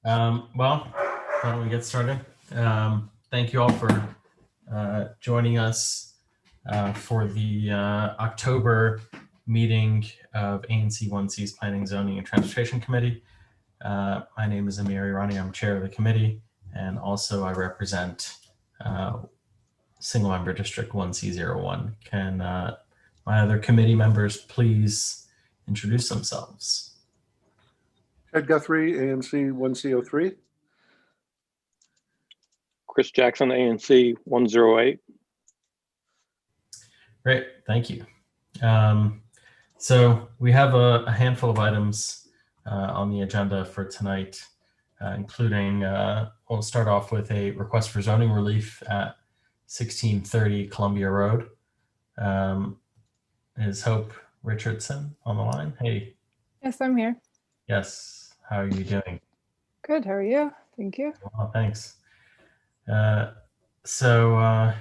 Well, why don't we get started? Thank you all for joining us for the October meeting of ANC 1C's Planning, Zoning, and Transportation Committee. My name is Amir Irani. I'm chair of the committee, and also I represent single member district 1C01. Can my other committee members please introduce themselves? Ed Guthrie, ANC 1C03. Chris Jackson, ANC 108. Great, thank you. So we have a handful of items on the agenda for tonight, including we'll start off with a request for zoning relief at 1630 Columbia Road. Is Hope Richardson on the line? Hey. Yes, I'm here. Yes, how are you doing? Good, how are you? Thank you. Well, thanks. So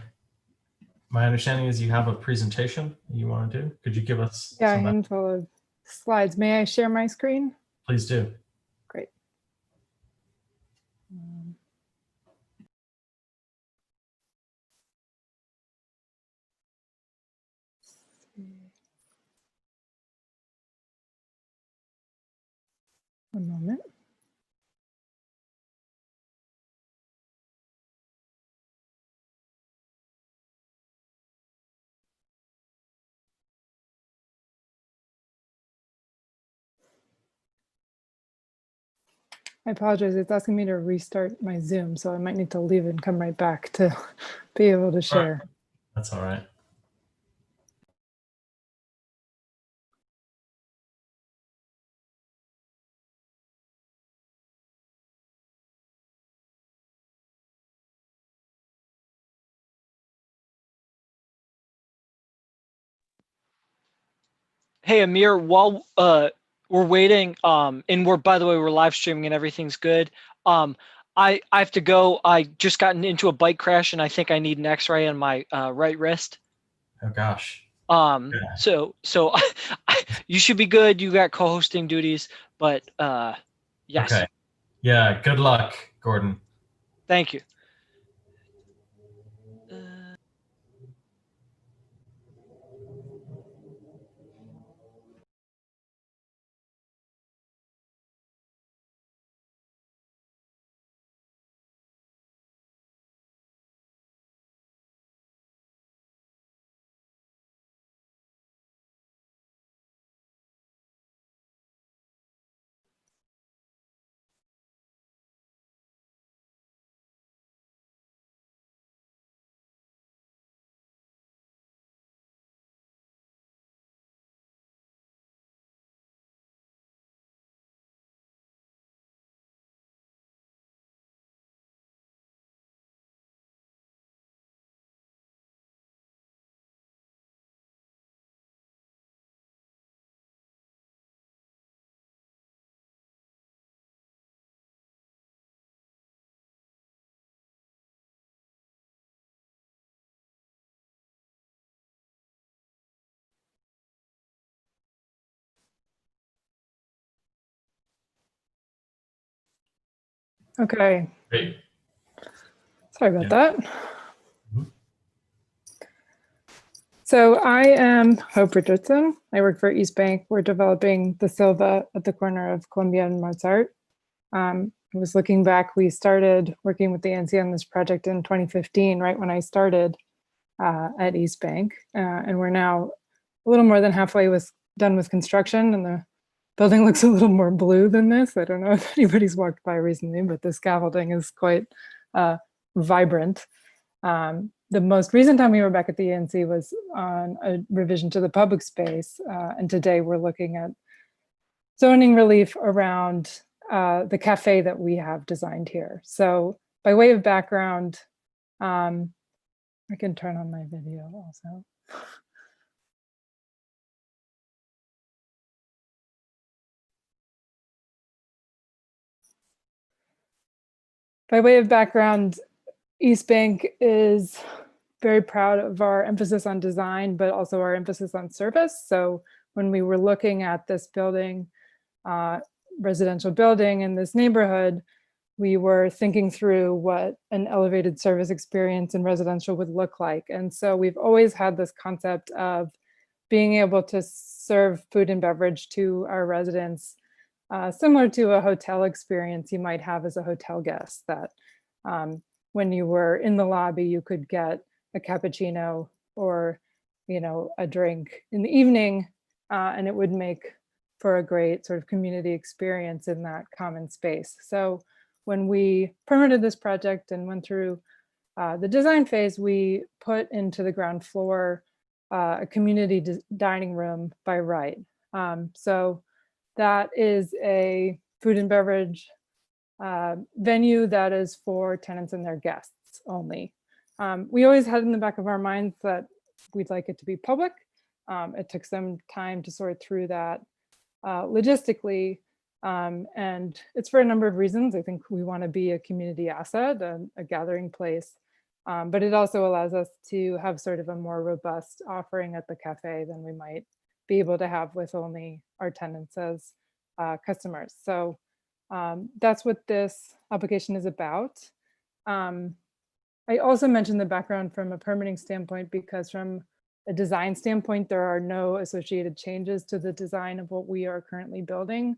my understanding is you have a presentation you want to do. Could you give us a handful of slides? May I share my screen? Please do. Great. One moment. I apologize, it's asking me to restart my Zoom, so I might need to leave and come right back to be able to share. That's all right. Hey, Amir, while we're waiting, and by the way, we're live streaming and everything's good. I have to go. I just gotten into a bike crash and I think I need an x-ray on my right wrist. Oh gosh. Yeah. So you should be good. You got co-hosting duties, but yes. Okay. Yeah, good luck, Gordon. Thank you. Okay. Great. Sorry about that. So I am Hope Richardson. I work for East Bank. We're developing the Silva at the corner of Columbia and Mozart. I was looking back, we started working with the ANC on this project in 2015, right when I started at East Bank. And we're now a little more than halfway done with construction, and the building looks a little more blue than this. I don't know if anybody's walked by recently, but the scaffolding is quite vibrant. The most recent time we were back at the ANC was on a revision to the public space. And today we're looking at zoning relief around the cafe that we have designed here. So by way of background, I can turn on my video also. By way of background, East Bank is very proud of our emphasis on design, but also our emphasis on service. So when we were looking at this building, residential building in this neighborhood, we were thinking through what an elevated service experience in residential would look like. And so we've always had this concept of being able to serve food and beverage to our residents, similar to a hotel experience you might have as a hotel guest, that when you were in the lobby, you could get a cappuccino or, a drink in the evening, and it would make for a great sort of community experience in that common space. So when we permitted this project and went through the design phase, we put into the ground floor a community dining room by right. So that is a food and beverage venue that is for tenants and their guests only. We always had in the back of our minds that we'd like it to be public. It took some time to sort through that logistically, and it's for a number of reasons. I think we want to be a community asset, a gathering place, but it also allows us to have sort of a more robust offering at the cafe than we might be able to have with only our tenants as customers. So that's what this application is about. I also mentioned the background from a permitting standpoint because from a design standpoint, there are no associated changes to the design of what we are currently building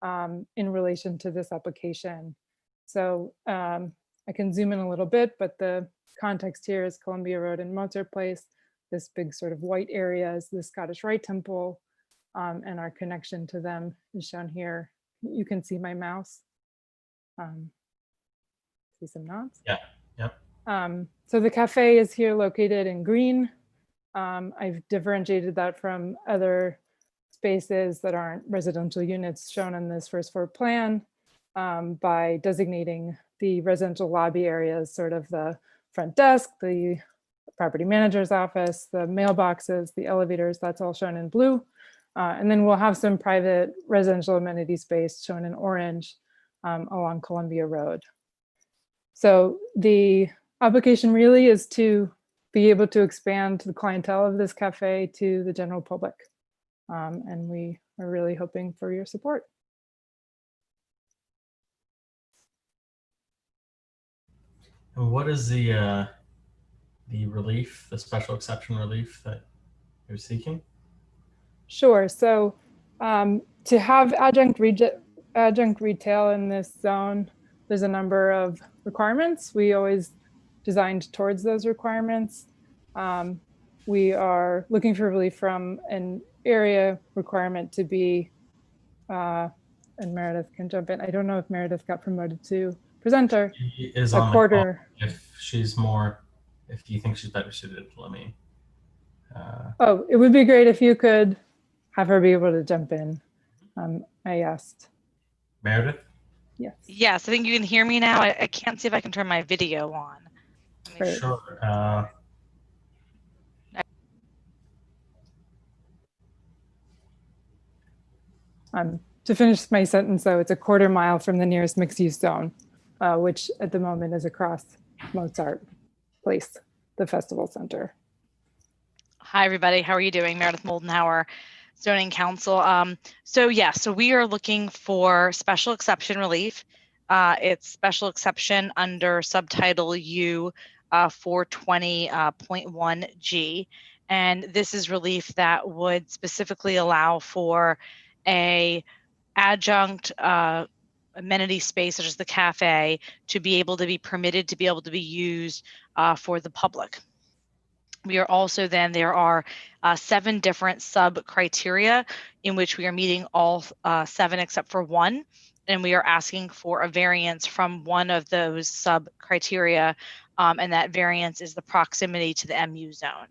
in relation to this application. So I can zoom in a little bit, but the context here is Columbia Road and Mozart Place. This big sort of white area is the Scottish Rite Temple, and our connection to them is shown here. You can see my mouse. See some nods? Yeah, yep. So the cafe is here located in green. I've differentiated that from other spaces that aren't residential units shown on this first floor plan by designating the residential lobby areas, sort of the front desk, the property manager's office, the mailboxes, the elevators, that's all shown in blue. And then we'll have some private residential amenity space shown in orange along Columbia Road. So the application really is to be able to expand the clientele of this cafe to the general public. And we are really hoping for your support. And what is the relief, the special exception relief that you're seeking? Sure. So to have adjunct retail in this zone, there's a number of requirements. We always designed towards those requirements. We are looking for relief from an area requirement to be, and Meredith can jump in. I don't know if Meredith got promoted to presenter. She is A on quarter. The call. If she's more, if you think she's better suited, let me. Oh, it would be great if you could have her be able to jump in. I asked. Meredith? Yes. Yes, I think you can hear me now. I can't see if I can turn my video on. Great. Sure. To finish my sentence, though, it's a quarter mile from the nearest mixed-use zone, which at the moment is across Mozart Place, the festival center. Hi, everybody. How are you doing? Meredith Moldenhauer, Zoning Council. So we are looking for special exception relief. It's special exception under subtitle U 420.1G. And this is relief that would specifically allow for a adjunct amenity space such as the cafe to be able to be permitted to be able to be used for the public. We are also then, there are 7 different sub criteria in which we are meeting all 7 except for 1. And we are asking for a variance from one of those sub criteria. And that variance is the proximity to the MU zone.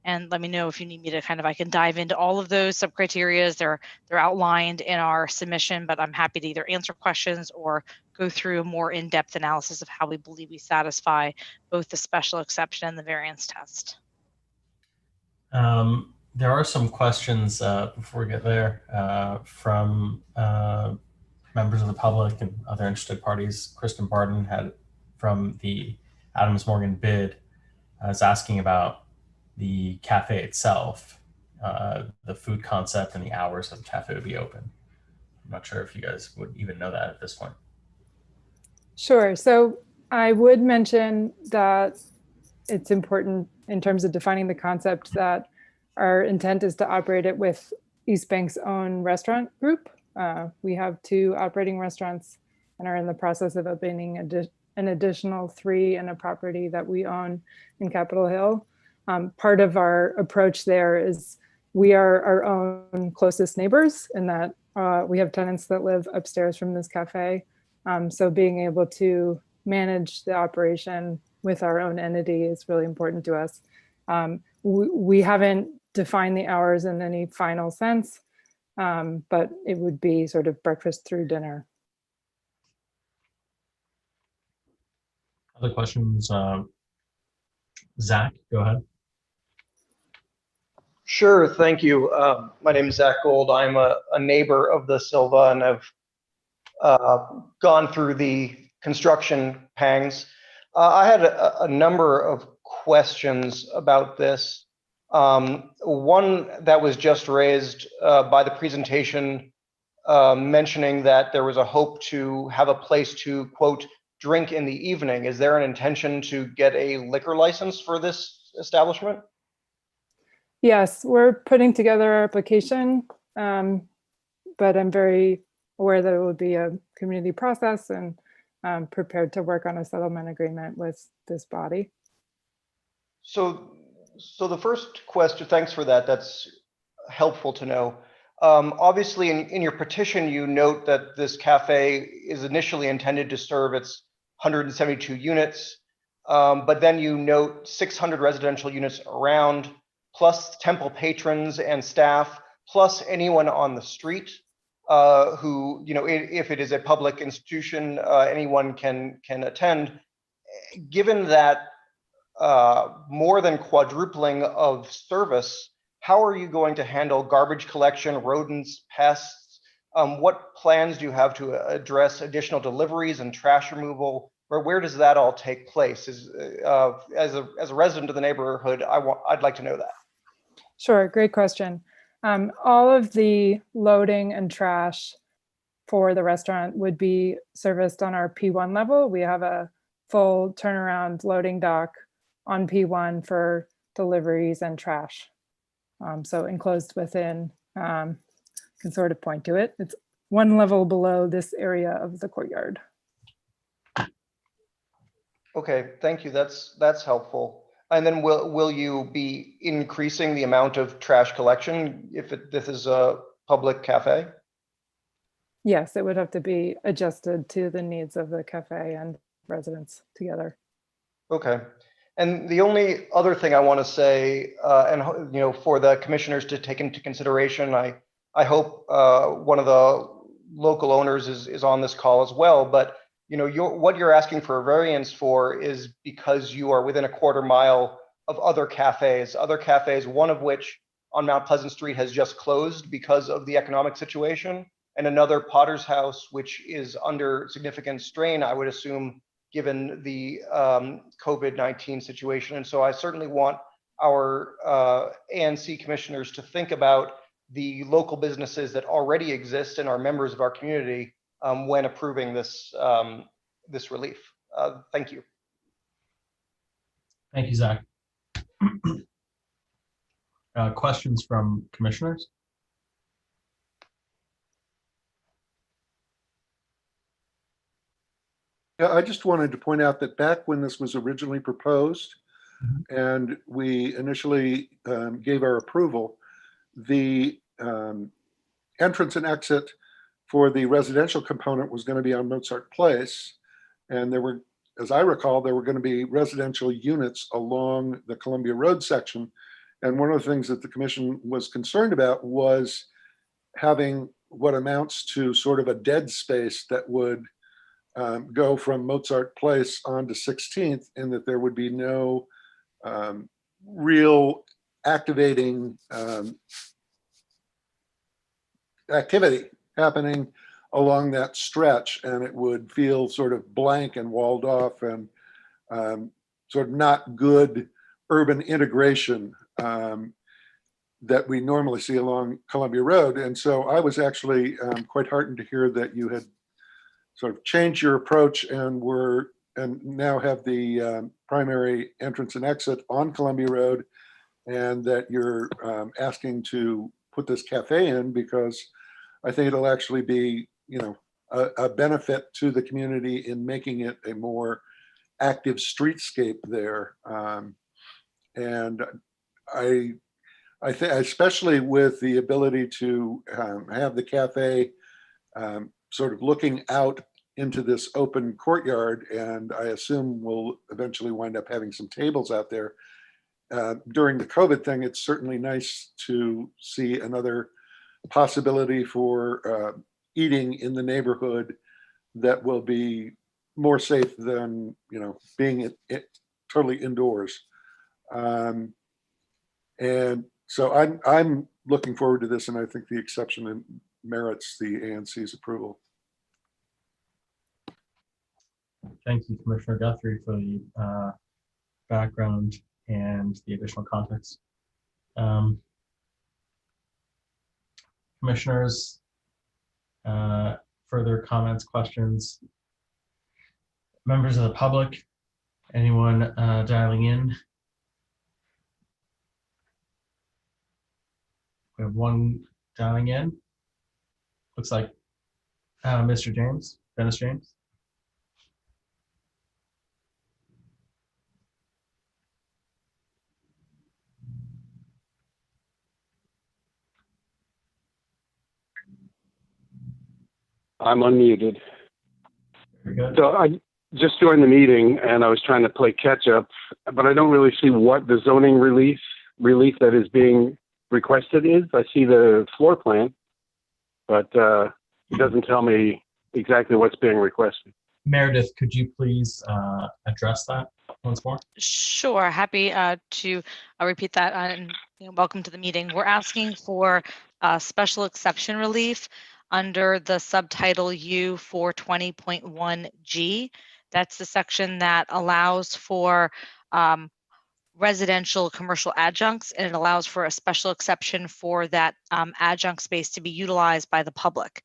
And let me know if you need me to I can dive into all of those sub criteria. They're outlined in our submission, but I'm happy to either answer questions or go through a more in-depth analysis of how we believe we satisfy both the special exception and the variance test. There are some questions before we get there from members of the public and other interested parties. Kristen Barton had from the Adams Morgan bid is asking about the cafe itself, the food concept and the hours that the cafe would be open. I'm not sure if you guys would even know that at this point. Sure. So I would mention that it's important in terms of defining the concept that our intent is to operate it with East Bank's own restaurant group. We have 2 operating restaurants and are in the process of opening an additional 3 in a property that we own in Capitol Hill. Part of our approach there is we are our own closest neighbors in that we have tenants that live upstairs from this cafe. So being able to manage the operation with our own entity is really important to us. We haven't defined the hours in any final sense, but it would be sort of breakfast through dinner. Other questions? Zach, go ahead. Sure, thank you. My name is Zach Gold. I'm a neighbor of the Silva, and I've gone through the construction pangs. I had a number of questions about this. One that was just raised by the presentation, mentioning that there was a hope to have a place to, quote, drink in the evening. Is there an intention to get a liquor license for this establishment? Yes, we're putting together our application, but I'm very aware that it will be a community process and prepared to work on a settlement agreement with this body. So the first question, thanks for that. That's helpful to know. Obviously, in your petition, you note that this cafe is initially intended to serve its 172 units, but then you note 600 residential units around, plus temple patrons and staff, plus anyone on the street who, you know, if it is a public institution, anyone can attend. Given that more than quadrupling of service, how are you going to handle garbage collection, rodents, pests? What plans do you have to address additional deliveries and trash removal? Or where does that all take place? As a resident of the neighborhood, I'd like to know that. Sure, great question. All of the loading and trash for the restaurant would be serviced on our P1 level. We have a full turnaround loading dock on P1 for deliveries and trash. So enclosed within, can sort of point to it. It's 1 level below this area of the courtyard. Okay, thank you. That's helpful. And then will you be increasing the amount of trash collection if this is a public cafe? Yes, it would have to be adjusted to the needs of the cafe and residents together. Okay. And the only other thing I want to say, and you know, for the commissioners to take into consideration, I hope one of the local owners is on this call as well. But you know, what you're asking for a variance for is because you are within a quarter mile of other cafes, one of which on Mount Pleasant Street has just closed because of the economic situation, and another Potter's House, which is under significant strain, I would assume, given the COVID-19 situation. And so I certainly want our ANC commissioners to think about the local businesses that already exist and are members of our community when approving this this relief. Thank you. Thank you, Zach. Questions from commissioners? Yeah, I just wanted to point out that back when this was originally proposed and we initially gave our approval, the entrance and exit for the residential component was going to be on Mozart Place. And there were, as I recall, there were going to be residential units along the Columbia Road section. And one of the things that the commission was concerned about was having what amounts to sort of a dead space that would go from Mozart Place on to 16th, and that there would be no real activating activity happening along that stretch, and it would feel sort of blank and walled off and sort of not good urban integration that we normally see along Columbia Road. And so I was actually quite heartened to hear that you had sort of changed your approach and now have the primary entrance and exit on Columbia Road, and that you're asking to put this cafe in because I think it'll actually be, a benefit to the community in making it a more active streetscape there. And I think, especially with the ability to have the cafe sort of looking out into this open courtyard, and I assume we'll eventually wind up having some tables out there. During the COVID thing, it's certainly nice to see another possibility for eating in the neighborhood that will be more safe than, being totally indoors. And so I'm looking forward to this, and I think the exception merits the ANC's approval. Thank you, Commissioner Guthrie, for the background and the additional context. Commissioners, further comments, questions? Members of the public, anyone dialing in? We have one dialing in. Looks like Mr. James, Dennis James. I'm unmuted. Very good. So I just joined the meeting and I was trying to play catch up, but I don't really see what the zoning relief that is being requested is. I see the floor plan, but it doesn't tell me exactly what's being requested. Meredith, could you please address that once more? Sure, happy to repeat that, and welcome to the meeting. We're asking for special exception relief under the subtitle U 420.1G. That's the section that allows for residential commercial adjuncts, and it allows for a special exception for that adjunct space to be utilized by the public.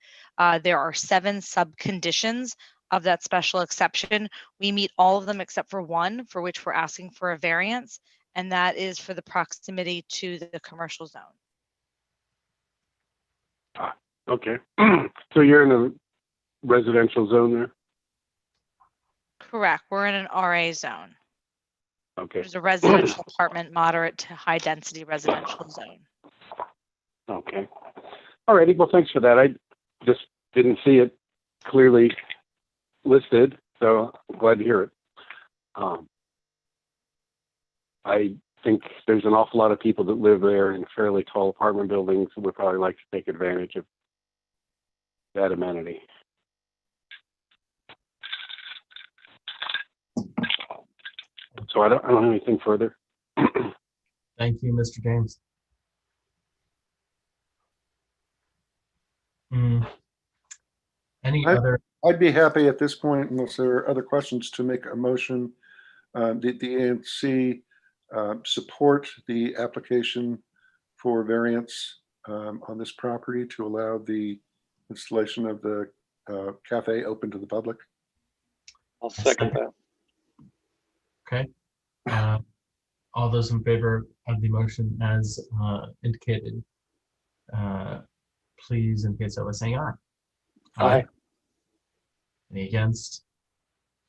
There are 7 subconditions of that special exception. We meet all of them except for one, for which we're asking for a variance, and that is for the proximity to the commercial zone. Okay. So you're in a residential zone there? Correct. We're in an RA zone. Okay. There's a residential apartment, moderate to high density residential zone. Okay. All righty. Well, thanks for that. I just didn't see it clearly listed, so I'm glad to hear it. I think there's an awful lot of people that live there in fairly tall apartment buildings who would probably like to take advantage of that amenity. So I don't have anything further. Thank you, Mr. James. Any other? I'd be happy at this point, unless there are other questions, to make a motion that the ANC support the application for variance on this property to allow the installation of the cafe open to the public. I'll second that. Okay. All those in favor of the motion as indicated, please indicate so by saying aye. Aye. Any against?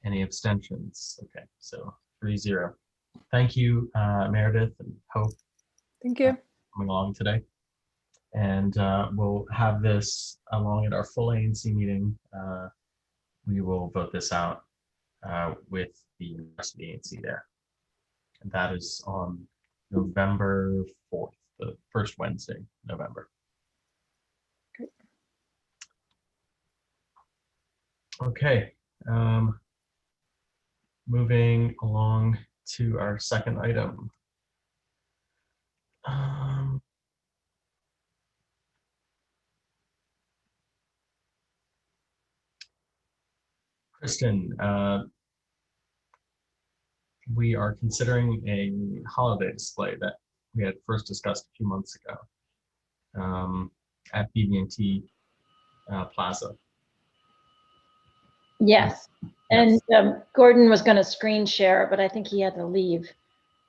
Any abstentions? Okay, so 3-0. Thank you, Meredith and Hope, Thank you. coming along today. And we'll have this along at our full ANC meeting. We will vote this out with the rest of the ANC there. And that is on November 4th, the first Wednesday, November. Great. Okay. Moving along to our second item. Kristen, we are considering a holiday display that we had first discussed a few months ago at BB&T Plaza. Yes. And Gordon was going to screen share, but I think he had to leave.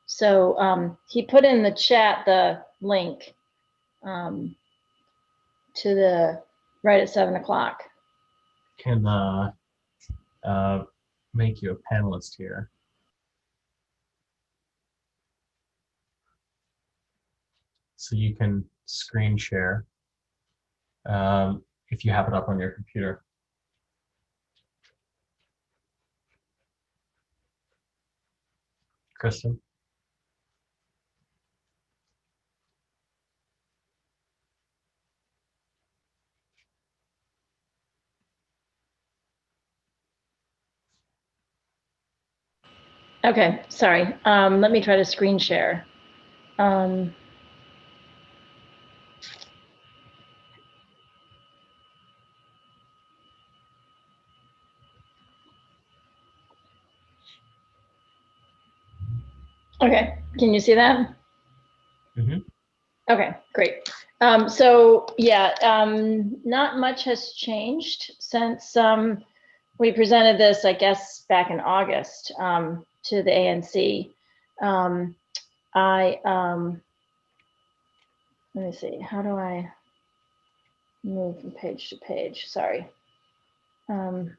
So he put in the chat the link to the right at 7 o'clock. Can make you a panelist here. So you can screen share if you have it up on your computer. Kristen? Okay, sorry. Let me try to screen share. Okay, can you see that? Mm-hmm. Okay, great. So yeah, not much has changed since we presented this, I guess, back in August to the ANC. Let me see, how do I move from page to page? Sorry. Hang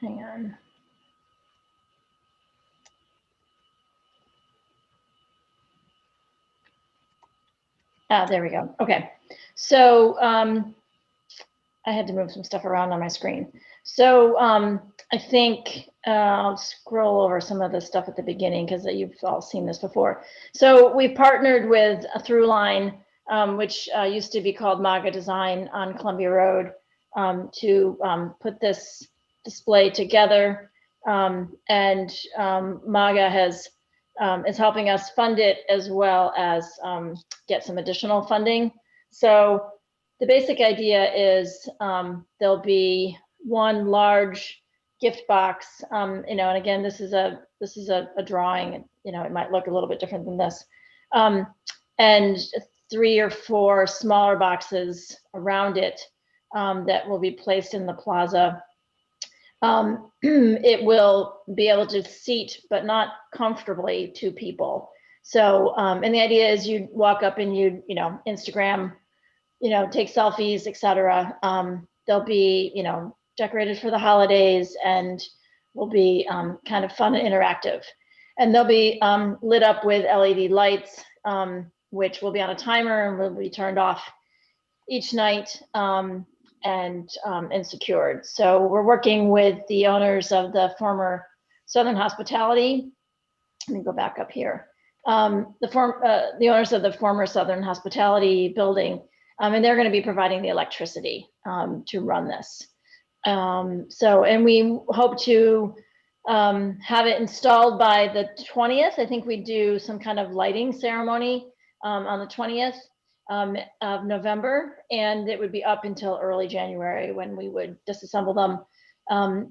on. There we go. Okay. So I had to move some stuff around on my screen. So I think I'll scroll over some of the stuff at the beginning because you've all seen this before. So we partnered with a Throughline, which used to be called MAGA Design on Columbia Road, to put this display together. And MAGA is helping us fund it as well as get some additional funding. So the basic idea is there'll be one large gift box, and again, this is a drawing. It might look a little bit different than this, and 3 or 4 smaller boxes around it that will be placed in the plaza. It will be able to seat, but not comfortably, 2 people. So, and the idea is you walk up and you Instagram, take selfies, etc. They'll be, decorated for the holidays and will be kind of fun and interactive. And they'll be lit up with LED lights, which will be on a timer and will be turned off each night and secured. So we're working with the owners of the former Southern Hospitality. Let me go back up here. The owners of the former Southern Hospitality building, and they're going to be providing the electricity to run this. And we hope to have it installed by the 20th. I think we do some kind of lighting ceremony on the 20th of November, and it would be up until early January when we would disassemble them.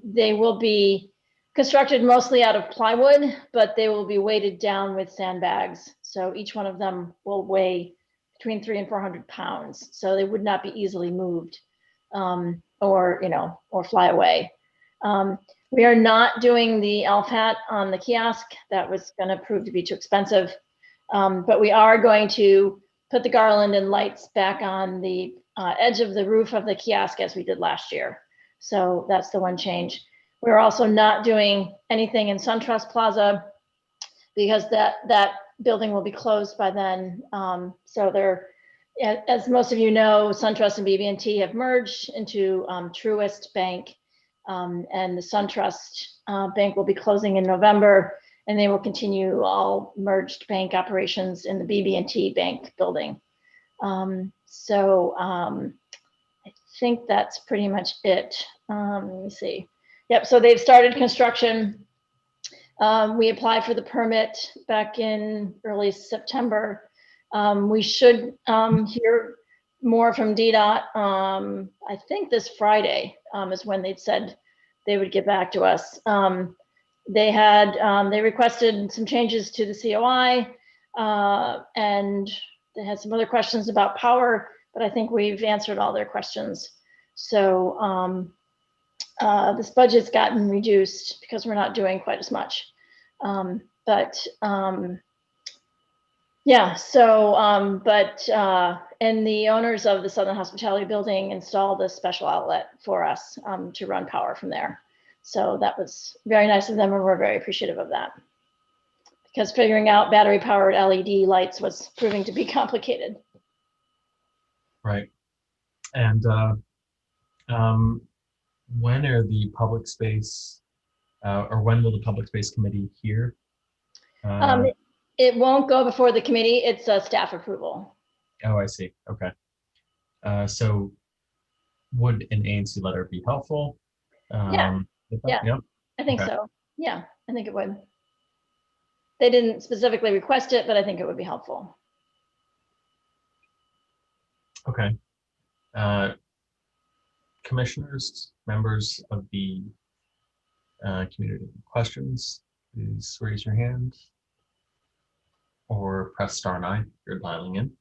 They will be constructed mostly out of plywood, but they will be weighted down with sandbags. So each one of them will weigh between 300 and 400 pounds. So they would not be easily moved or fly away. We are not doing the LFAT on the kiosk. That was going to prove to be too expensive. But we are going to put the garland and lights back on the edge of the roof of the kiosk as we did last year. So that's the one change. We're also not doing anything in SunTrust Plaza because that building will be closed by then. So they're, as most of you know, SunTrust and BB&T have merged into Truist Bank, and the SunTrust Bank will be closing in November, and they will continue all merged bank operations in the BB&T Bank building. I think that's pretty much it. Let me see. Yep, so they've started construction. We applied for the permit back in early September. We should hear more from DDOT. I think this Friday is when they'd said they would get back to us. They requested some changes to the COI, and they had some other questions about power. but I think we've answered all their questions. So this budget's gotten reduced because we're not doing quite as much. Yeah, so, and the owners of the Southern Hospitality Building installed a special outlet for us to run power from there. So that was very nice of them, and we're very appreciative of that. Because figuring out battery-powered LED lights was proving to be complicated. Right. And when are the public space, or when will the public space committee hear? It won't go before the committee. It's a staff approval. Oh, I see. Okay. So would an ANC letter be helpful? Yeah. Yeah. I think Okay. so. Yeah, I think it would. They didn't specifically request it, but I think it would be helpful. Okay. Commissioners, members of the community, questions, please raise your hand or press *9 if you're dialing in.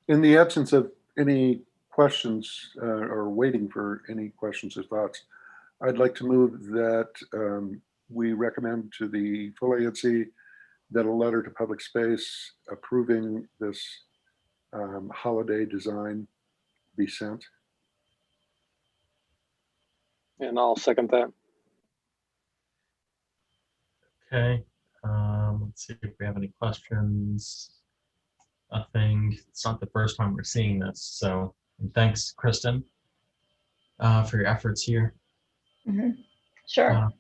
In the absence of any questions or waiting for any questions or thoughts, I'd like to move that we recommend to the full ANC that a letter to public space approving this holiday design be sent. And I'll second that. Okay. Let's see if we have any questions. Nothing. It's not the first time we're seeing this. So thanks, Kristen, for your efforts here. Mm-hmm. Sure.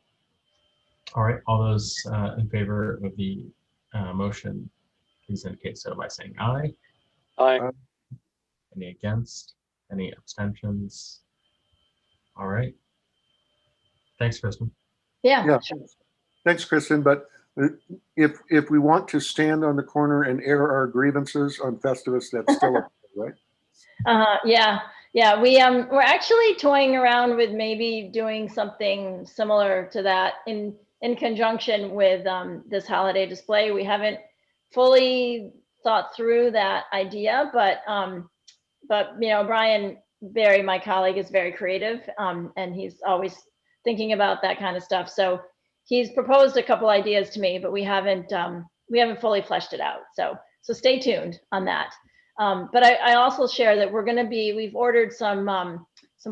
All right. All those in favor of the motion, please indicate so by saying aye. Aye. Any against? Any abstentions? All right. Thanks, Kristen. Yeah. Sure. Thanks, Kristen. But if we want to stand on the corner and air our grievances on Festivus, that's still okay, right? Yeah. We're actually toying around with maybe doing something similar to that in conjunction with this holiday display. We haven't fully thought through that idea, but Brian Barry, my colleague, is very creative, and he's always thinking about that kind of stuff. So he's proposed a couple ideas to me, but we haven't fully fleshed it out. So stay tuned on that. But I also share that we've ordered some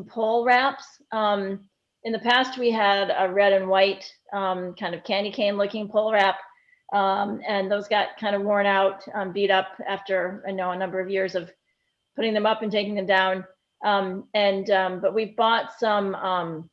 pole wraps. In the past, we had a red and white kind of candy cane looking pole wrap, and those got kind of worn out, beat up after a number of years of putting them up and taking them down. But we've bought some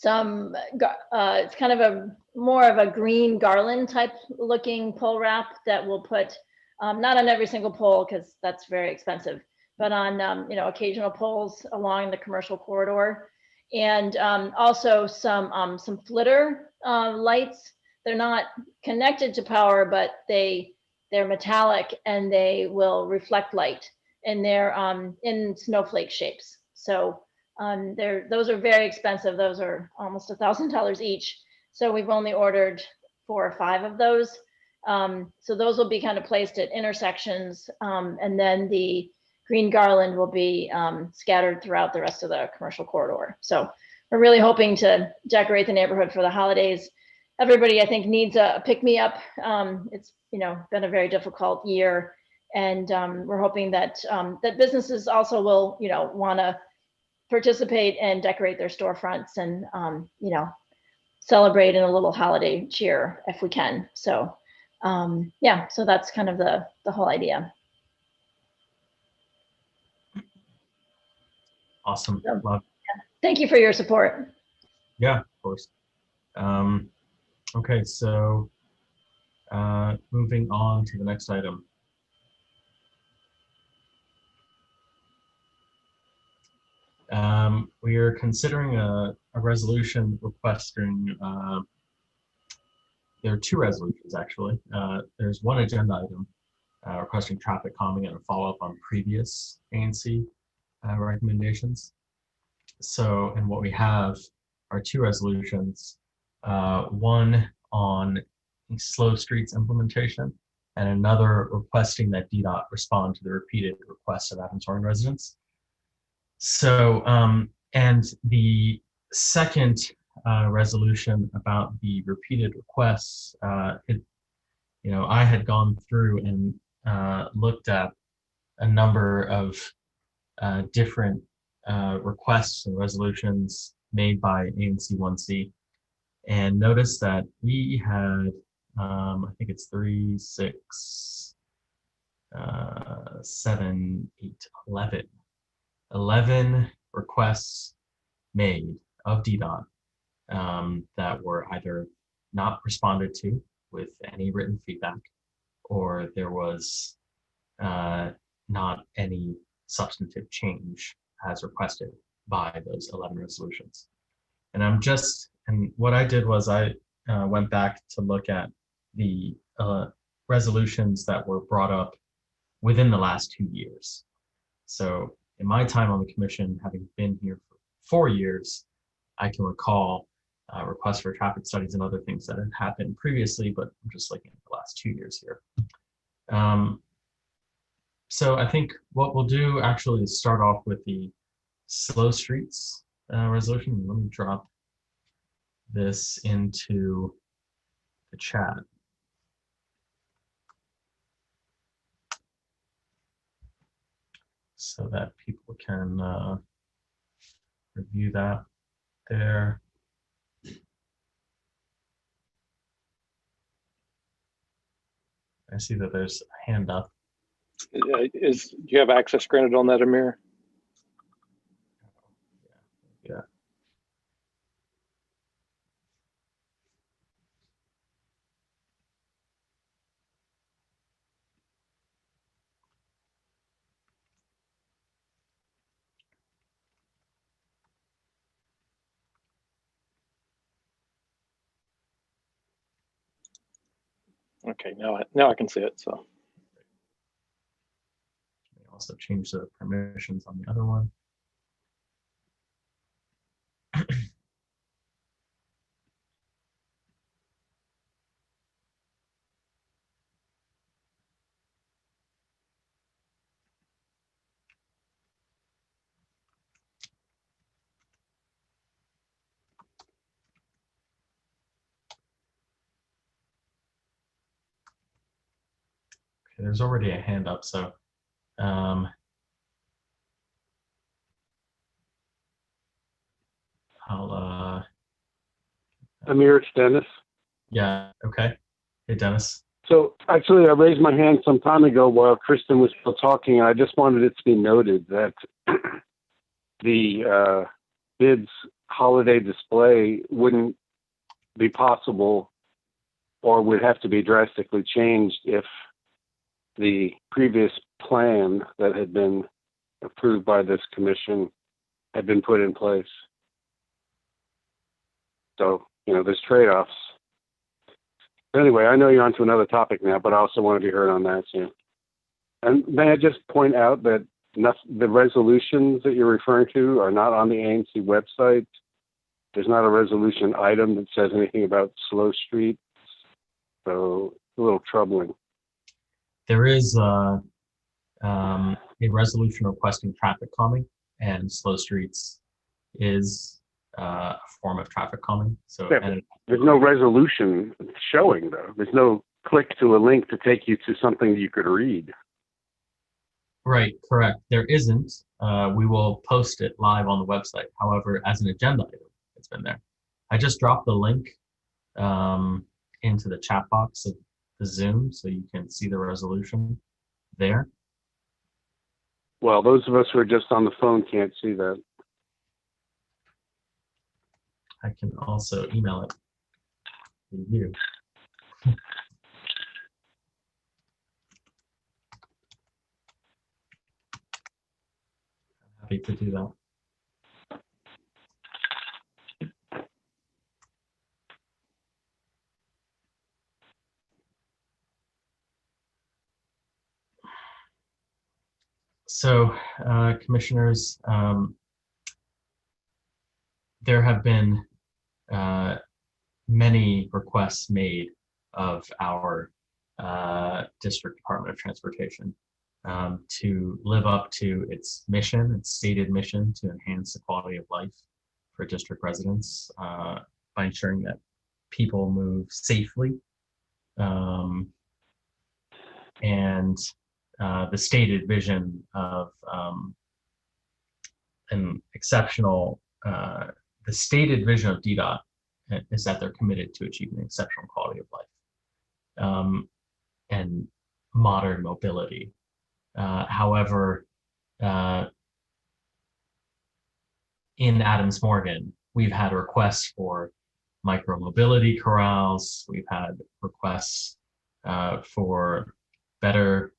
it's kind of more of a green garland type looking pole wrap that we'll put not on every single pole because that's very expensive, but on occasional poles along the commercial corridor, and also some flitter lights. They're not connected to power, but they're metallic and they will reflect light, and they're in snowflake shapes. So those are very expensive. Those are almost $1,000 each. So we've only ordered 4 or 5 of those. So those will be kind of placed at intersections, and then the green garland will be scattered throughout the rest of the commercial corridor. So we're really hoping to decorate the neighborhood for the holidays. Everybody, I think, needs a pick-me-up. It's been a very difficult year, and we're hoping that that businesses also will want to participate and decorate their storefronts and celebrate in a little holiday cheer if we can. So so that's kind of the whole idea. Awesome. So, Love. Thank you for your support. Yeah, of course. Okay, so moving on to the next item. We are considering a resolution requesting, there are 2 resolutions actually. There's one agenda item requesting traffic calming and a follow-up on previous ANC recommendations. So, and what we have are 2 resolutions, one on slow streets implementation, and another requesting that DDOT respond to the repeated requests of Adams Morgan residents. So, and the second resolution about the repeated requests, I had gone through and looked at a number of different requests and resolutions made by ANC 1C, and noticed that we had, I think it's 3, 6, 7, 8, 11 requests made of DDOT that were either not responded to with any written feedback, or there was not any substantive change as requested by those 11 resolutions. And what I did was I went back to look at the resolutions that were brought up within the last 2 years. So in my time on the commission, having been here for 4 years, I can recall requests for traffic studies and other things that had happened previously, but I'm just looking at the last 2 years here. So I think what we'll do actually is start off with the slow streets resolution. Let me drop this into the chat. So that people can review that there. I see that there's a hand up. Do you have access granted on that, Amir? Yeah. Okay, now I can see it. So Also change the permissions on the other one. Okay, there's already a hand up, so I'll Amir, it's Dennis. yeah, okay. Hey, Dennis. So actually, I raised my hand some time ago while Kristen was still talking, and I just wanted it to be noted that the BID's holiday display wouldn't be possible or would have to be drastically changed if the previous plan that had been approved by this commission had been put in place. So, there's trade-offs. Anyway, I know you're on to another topic now, but I also want to be heard on that too. And may I just point out that the resolutions that you're referring to are not on the ANC website. There's not a resolution item that says anything about slow streets, so a little troubling. There is a resolution requesting traffic calming, and slow streets is a form of traffic calming. So yeah, there's no resolution showing, though. There's no click to a link to take you to something you could read. Right, correct. There isn't. We will post it live on the website. However, as an agenda item, it's been there. I just dropped the link into the chat box of the Zoom, so you can see the resolution there. Well, those of us who are just on the phone can't see that. I can also email it to you. I'm happy to do that. So, commissioners, there have been many requests made of our District Department of Transportation to live up to its mission, its stated mission to enhance the quality of life for district residents by ensuring that people move safely. And the stated vision of an exceptional, the stated vision of DDOT is that they're committed to achieving exceptional quality of life and modern mobility. However, in Adams Morgan, we've had requests for micro-mobility corrals. We've had requests for better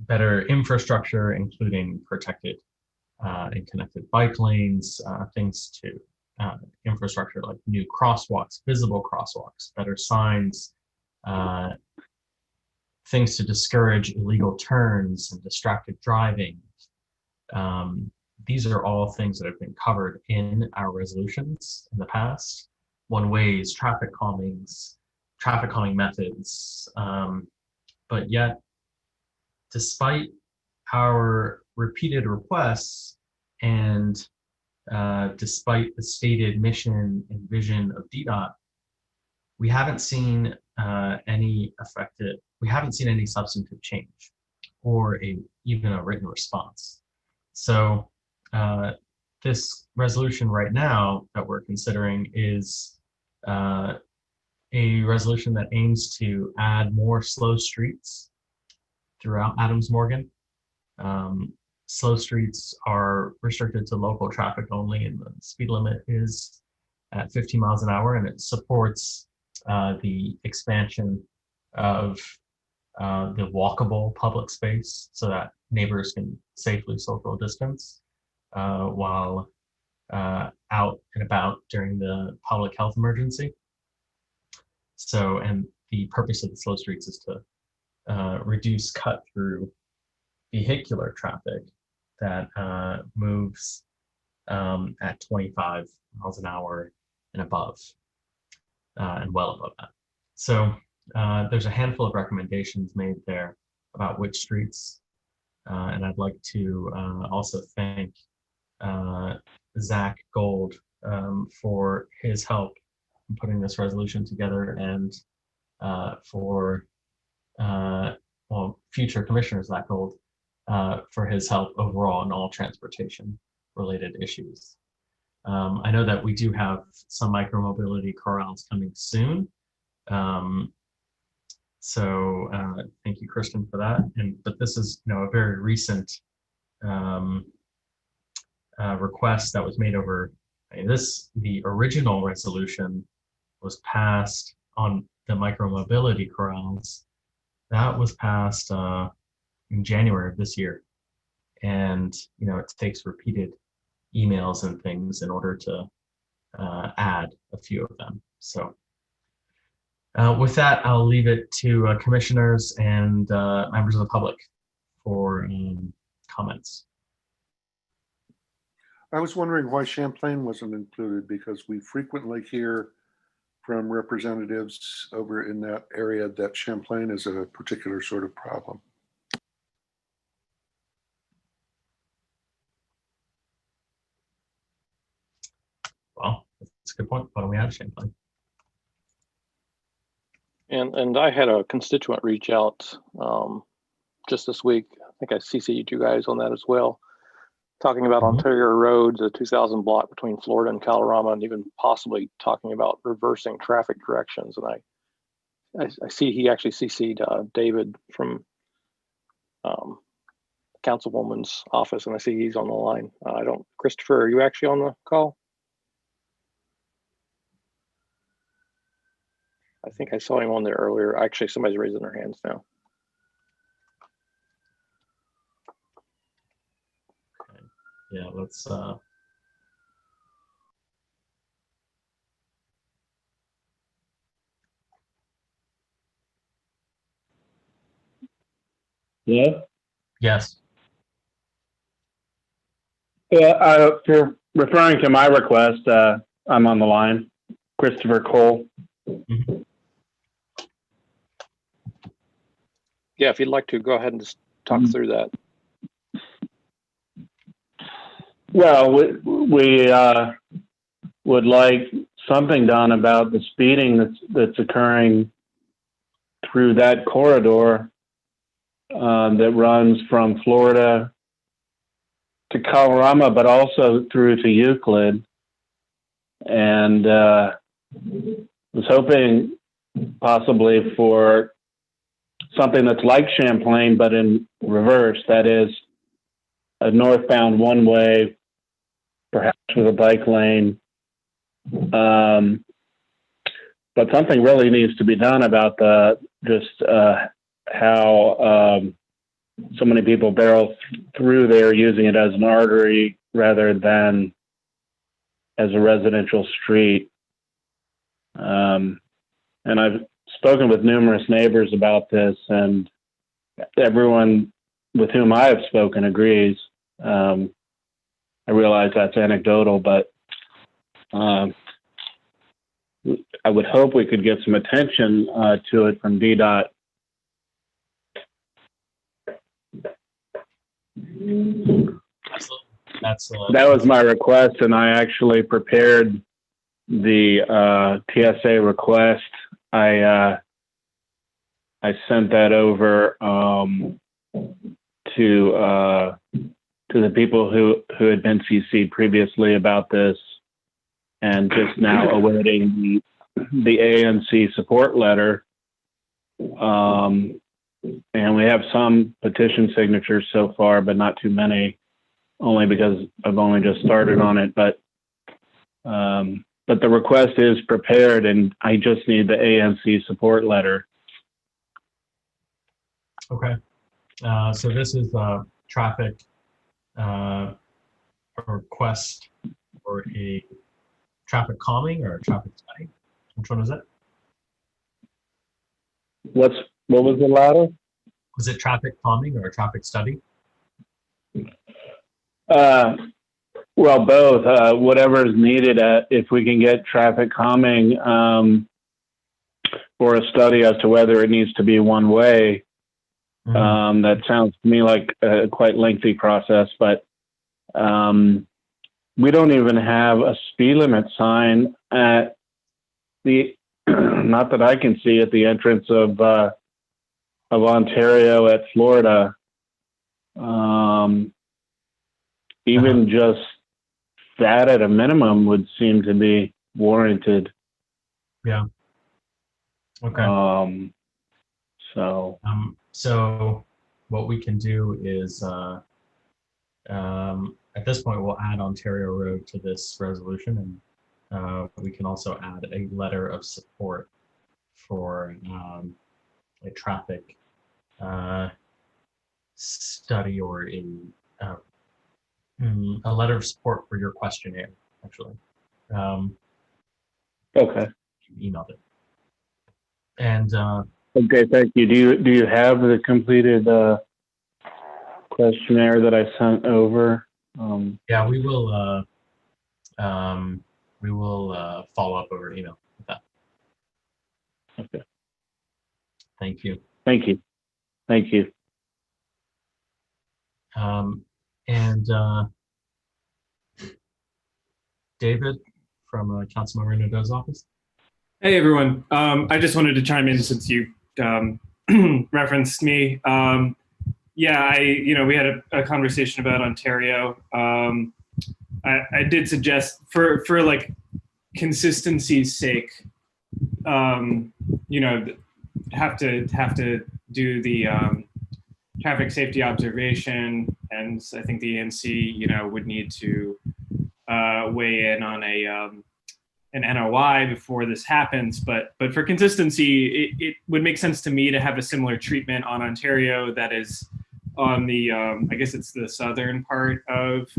better infrastructure, including protected and connected bike lanes, things to infrastructure like new crosswalks, visible crosswalks, better signs, things to discourage illegal turns and distracted driving. These are all things that have been covered in our resolutions in the past. One way is traffic calming methods. But yet, despite our repeated requests and despite the stated mission and vision of DDOT, we haven't seen any substantive change or even a written response. So this resolution right now that we're considering is a resolution that aims to add more slow streets throughout Adams Morgan. Slow streets are restricted to local traffic only, and the speed limit is at 50 miles an hour, and it supports the expansion of the walkable public space so that neighbors can safely social distance while out and about during the public health emergency. So, and the purpose of the slow streets is to reduce cut-through vehicular traffic that moves at 25 miles an hour and above, and well above that. So there's a handful of recommendations made there about which streets, and I'd like to also thank Zach Gold for his help in putting this resolution together, and for future Commissioner Zach Gold for his help overall in all transportation related issues. I know that we do have some micromobility corrals coming soon. So thank you, Kristen, for that. But this is, a very recent request that was made over the original resolution was passed on the micromobility corrals. That was passed in January of this year. And, it takes repeated emails and things in order to add a few of them. So with that, I'll leave it to commissioners and members of the public for comments. I was wondering why Champlain wasn't included, because we frequently hear from representatives over in that area that Champlain is a particular sort of problem. Well, that's a good point. Why don't we have Champlain? And I had a constituent reach out just this week. I think I CC'd you guys on that as well, talking about Ontario roads, a 2000 block between Florida and Colorado, and even possibly talking about reversing traffic directions. And I see he actually CC'd David from Councilwoman's office, and I see he's on the line. Christopher, are you actually on the call? I think I saw him on there earlier. Actually, somebody's raising their hands now. Okay. Yeah, let's Yeah. yes. Yeah. If you're referring to my request, I'm on the line. Christopher Cole. Yeah, if you'd like to, go ahead and just talk through that. Well, we would like something done about the speeding that's occurring through that corridor that runs from Florida to Colorama, but also through to Euclid. And was hoping possibly for something that's like Champlain, but in reverse. That is a northbound one-way, perhaps with a bike lane. But something really needs to be done about how so many people barrel through there using it as an artery rather than as a residential street. And I've spoken with numerous neighbors about this, and everyone with whom I have spoken agrees. I realize that's anecdotal, but I would hope we could get some attention to it from DDOT. That was my request, and I actually prepared the TSA request. I sent that over to the people who had been CC'd previously about this, and just now awaiting the ANC support letter. And we have some petition signatures so far, but not too many, only because I've only just started on it. But the request is prepared, and I just need the ANC support letter. Okay. So this is a traffic request for a traffic calming or a traffic study. Which one is it? What was the latter? Was it traffic calming or a traffic study? Well, both. Whatever is needed. If we can get traffic calming or a study as to whether it needs to be one way, that sounds to me like a quite lengthy process. But we don't even have a speed limit sign at the, not that I can see, at the entrance of Ontario at Florida. Even just that at a minimum would seem to be warranted. Yeah. Okay. So what we can do is, at this point, we'll add Ontario Road to this resolution, and we can also add a letter of support for a traffic study or a letter of support for your questionnaire, actually. Okay. You emailed it. And okay, thank you. Do you have the completed questionnaire that I sent over? Yeah, we will follow up over email with that. Okay. Thank you. Thank you. Thank you. And David from Councilmember Nadeau's office. Hey everyone. I just wanted to chime in since you referenced me. Yeah, we had a conversation about Ontario. I did suggest for like consistency's sake, have to do the traffic safety observation, and I think the ANC, would need to weigh in on an NOI before this happens. But for consistency, it would make sense to me to have a similar treatment on Ontario that is on the, I guess it's the southern part of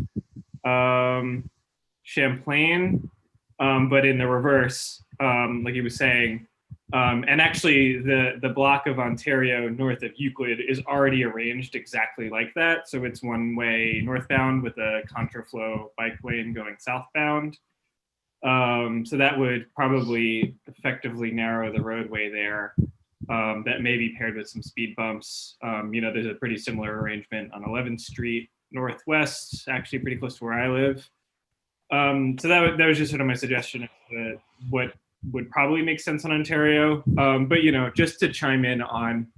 Champlain, but in the reverse, like he was saying. And actually, the block of Ontario north of Euclid is already arranged exactly like that. So it's one way northbound with a contraflow bike lane going southbound. So that would probably effectively narrow the roadway there. That may be paired with some speed bumps. There's a pretty similar arrangement on 11th Street Northwest, actually pretty close to where I live. So that was just sort of my suggestion of what would probably make sense on Ontario. But just to chime in on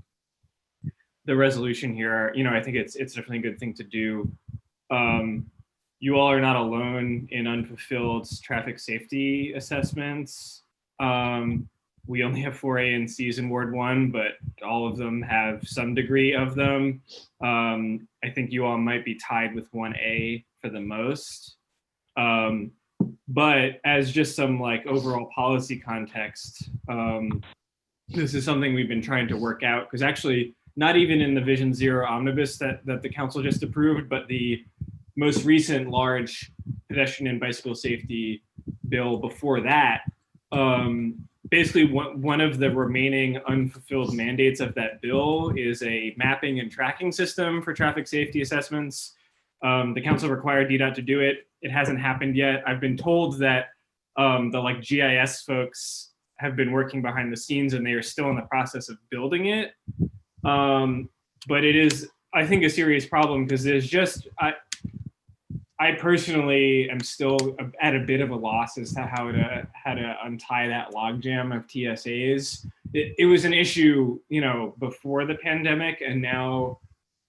the resolution here, I think it's definitely a good thing to do. You all are not alone in unfulfilled traffic safety assessments. We only have 4 ANCs in Ward 1, but all of them have some degree of them. I think you all might be tied with 1A for the most. But as just some overall policy context, this is something we've been trying to work out, because actually not even in the Vision Zero omnibus that the council just approved, but the most recent large pedestrian and bicycle safety bill before that, basically one of the remaining unfulfilled mandates of that bill is a mapping and tracking system for traffic safety assessments. The council required DDOT to do it. It hasn't happened yet. I've been told that the GIS folks have been working behind the scenes and they are still in the process of building it. But it is, I think, a serious problem, because there's just, I personally am still at a bit of a loss as to how to untie that logjam of TSAs. It was an issue, before the pandemic, and now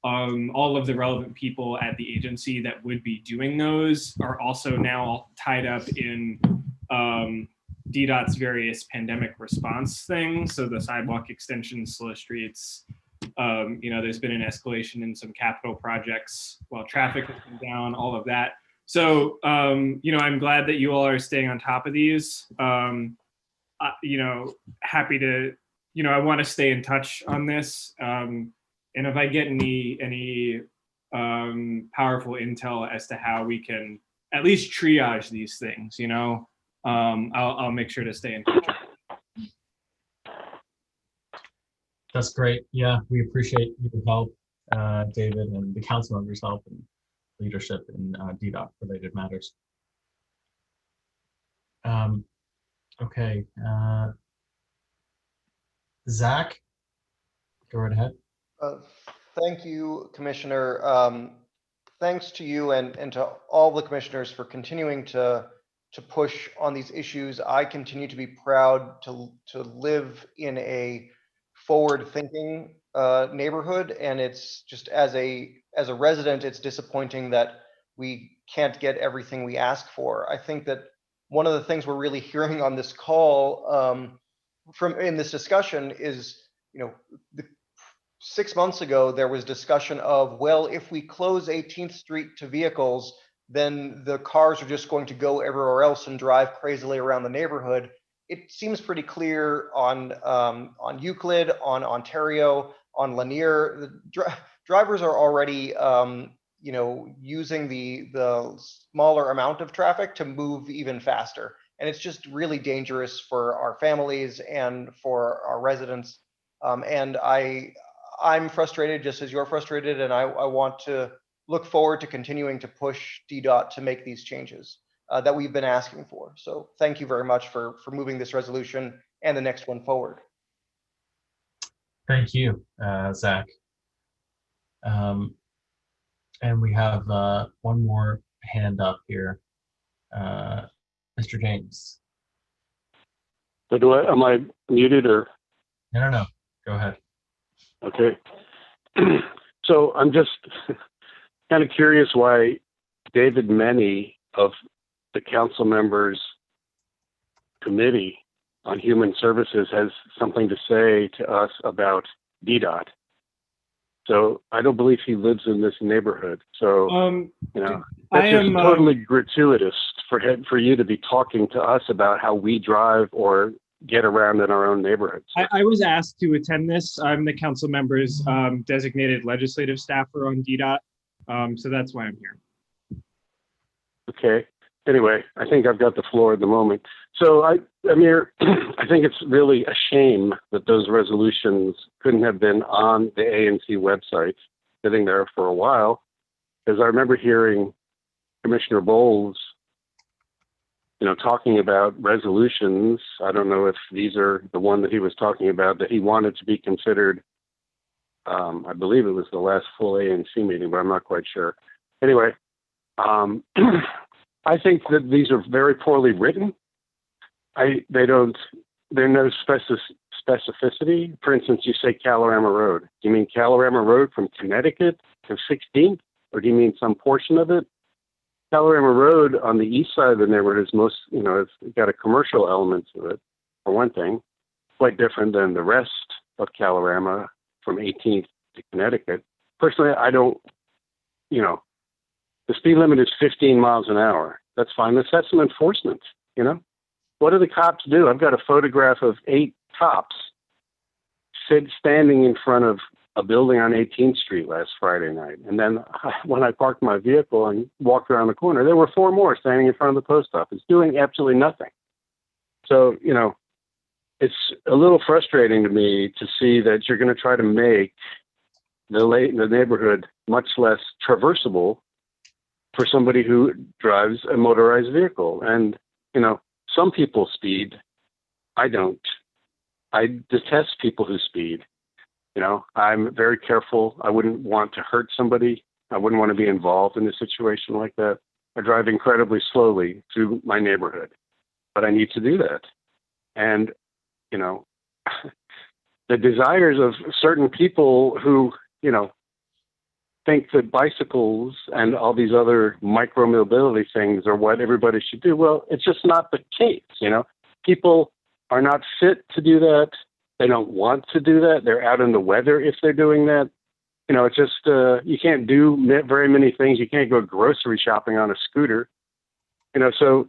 all of the relevant people at the agency that would be doing those are also now tied up in DDOT's various pandemic response things. So the sidewalk extensions, slow streets. There's been an escalation in some capital projects while traffic has been down, all of that. So, I'm glad that you all are staying on top of these. Happy to, I want to stay in touch on this. And if I get any powerful intel as to how we can at least triage these things, I'll make sure to stay in touch. That's great. Yeah, we appreciate your help, David, and the council members' help and leadership in DDOT related matters. Okay, Zach, go right ahead. Thank you, Commissioner. Thanks to you and to all the commissioners for continuing to push on these issues. I continue to be proud to live in a forward-thinking neighborhood, and it's just as a resident, it's disappointing that we can't get everything we ask for. I think that one of the things we're really hearing on this call in this discussion is, 6 months ago there was discussion of, well, if we close 18th Street to vehicles, then the cars are just going to go everywhere else and drive crazily around the neighborhood. It seems pretty clear on Euclid, on Ontario, on Lanier. The drivers are already, using the smaller amount of traffic to move even faster, and it's just really dangerous for our families and for our residents. And I'm frustrated, just as you're frustrated, and I want to look forward to continuing to push DDOT to make these changes that we've been asking for. So thank you very much for moving this resolution and the next one forward. Thank you, Zach. And we have one more hand up here, Mr. James. So am I muted or? No. Go ahead. Okay. So I'm just kind of curious why David Meny of the council members committee on human services has something to say to us about DDOT. So I don't believe he lives in this neighborhood. So that's just totally gratuitous for you to be talking to us about how we drive or get around in our own neighborhoods. I was asked to attend this. I'm the council member's designated legislative staffer on DDOT. So that's why I'm here. Okay. Anyway, I think I've got the floor at the moment. So Amir, I think it's really a shame that those resolutions couldn't have been on the ANC website, sitting there for a while, because I remember hearing Commissioner Bowles talking about resolutions. I don't know if these are the one that he was talking about that he wanted to be considered. I believe it was the last full ANC meeting, but I'm not quite sure. Anyway, I think that these are very poorly written. There's no specificity. For instance, you say Calorama Road. Do you mean Calorama Road from Connecticut to 16th, or do you mean some portion of it? Calorama Road on the east side of the neighborhood is it's got a commercial element to it, for one thing, quite different than the rest of Calorama from 18th to Connecticut. Personally, I don't, the speed limit is 15 miles an hour. That's fine. Let's have some enforcement, What do the cops do? I've got a photograph of 8 cops standing in front of a building on 18th Street last Friday night. And then when I parked my vehicle and walked around the corner, there were 4 more standing in front of the post office doing absolutely nothing. So, it's a little frustrating to me to see that you're going to try to make the neighborhood much less traversable for somebody who drives a motorized vehicle. And, some people speed. I don't. I detest people who speed. I'm very careful. I wouldn't want to hurt somebody. I wouldn't want to be involved in a situation like that. I drive incredibly slowly through my neighborhood, but I need to do that. And, the desires of certain people who, think that bicycles and all these other micro-mobility things are what everybody should do. Well, it's just not the case, People are not fit to do that. They don't want to do that. They're out in the weather if they're doing that. It's just, you can't do very many things. You can't go grocery shopping on a scooter. So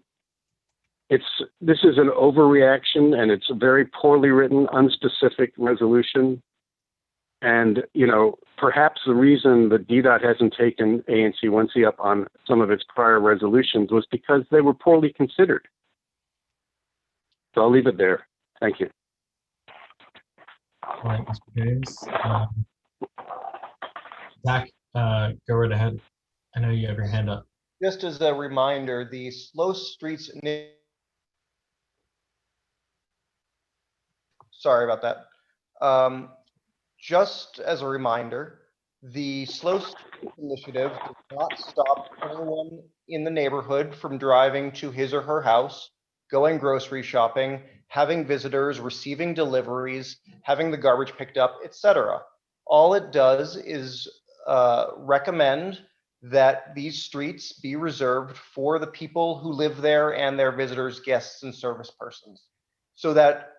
this is an overreaction, and it's a very poorly written, unspecific resolution. And, perhaps the reason that DDOT hasn't taken ANC 1C up on some of its prior resolutions was because they were poorly considered. So I'll leave it there. Thank you. All right, Mr. James. Zach, go right ahead. I know you have your hand up. Just as a reminder, the slow streets. Sorry about that. Just as a reminder, the Slow Streets Initiative does not stop anyone in the neighborhood from driving to his or her house, going grocery shopping, having visitors, receiving deliveries, having the garbage picked up, etc. All it does is recommend that these streets be reserved for the people who live there and their visitors, guests, and service persons, so that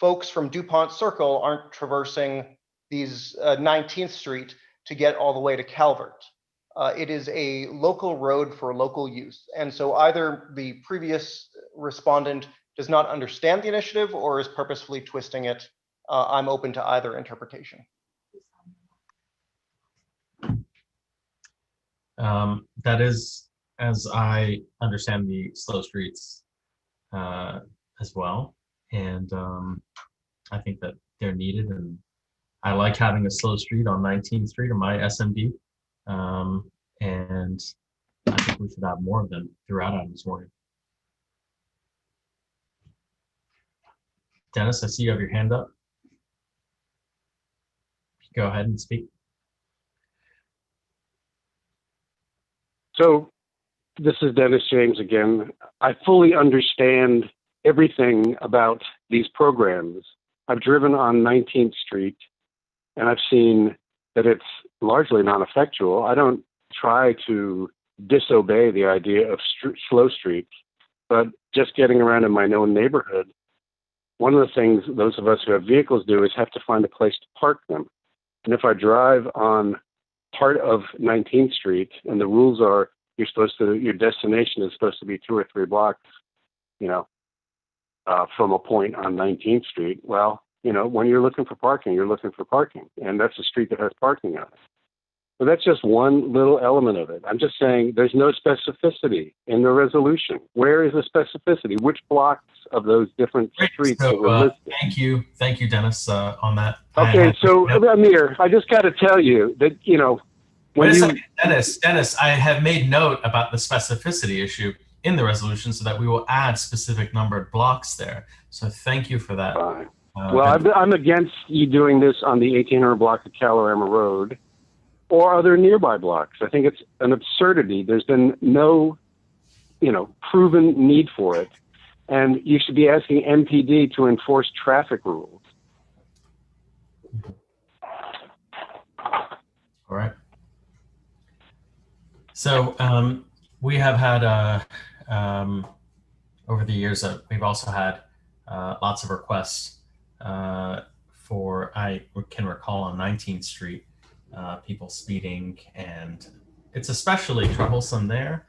folks from DuPont Circle aren't traversing these 19th Street to get all the way to Calvert. It is a local road for local use. And so either the previous respondent does not understand the initiative or is purposefully twisting it. I'm open to either interpretation. That is, as I understand the slow streets as well. And I think that they're needed, and I like having a slow street on 19th Street in my SMD. And I think we should have more of them throughout Adams Morgan. Dennis, I see you have your hand up. Go ahead and speak. So this is Dennis James again. I fully understand everything about these programs. I've driven on 19th Street, and I've seen that it's largely non-effectual. I don't try to disobey the idea of slow streets, but just getting around in my own neighborhood, one of the things those of us who have vehicles do is have to find a place to park them. And if I drive on part of 19th Street, and the rules are your destination is supposed to be 2 or 3 blocks, from a point on 19th Street. Well, when you're looking for parking, you're looking for parking, and that's a street that has parking on it. So that's just one little element of it. I'm just saying there's no specificity in the resolution. Where is the specificity? Which blocks of those different streets were listed? Thank you, Dennis, on that. Okay, so Amir, I just got to tell you that Wait a second, Dennis, I have made note about the specificity issue. in the resolution so that we will add specific numbered blocks there. So thank you for that. Fine. Well, I'm against you doing this on the 1800 block of Calorama Road or other nearby blocks. I think it's an absurdity. There's been no, proven need for it. And you should be asking MPD to enforce traffic rules. All right. So we have had, over the years, we've also had lots of requests for, I can recall on 19th Street, people speeding, and it's especially troublesome there